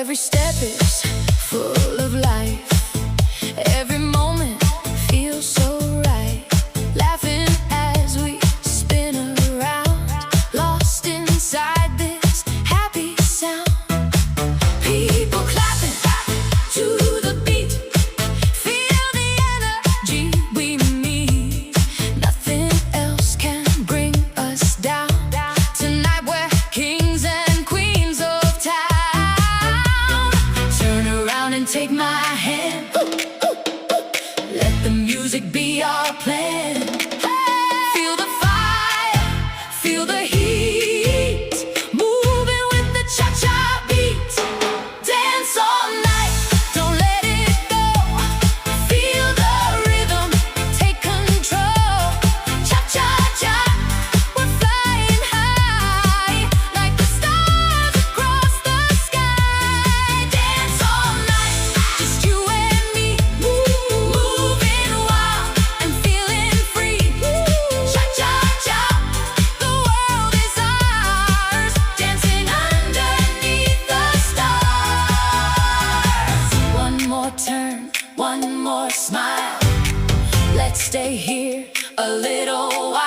Every step is full of life. Every moment feels so right. Laughing as we spin around, lost inside this happy sound. People clapping to the beat. Feel the energy we need. Nothing else can bring us down. Tonight we're kings and queens of town. Turn around and take my hand. Let the music be our plan. Feel the fire, feel the heat, moving with the cha-cha beat. Dance all night, don't let it go. Feel the rhythm, take control. Cha-cha-cha, we're flying high, like the stars across the sky. Dance all night, just you and me, moving wild and feeling free. Cha-cha-cha, the world is ours, dancing underneath the stars. One more turn, one more smile. Let's stay here a little while.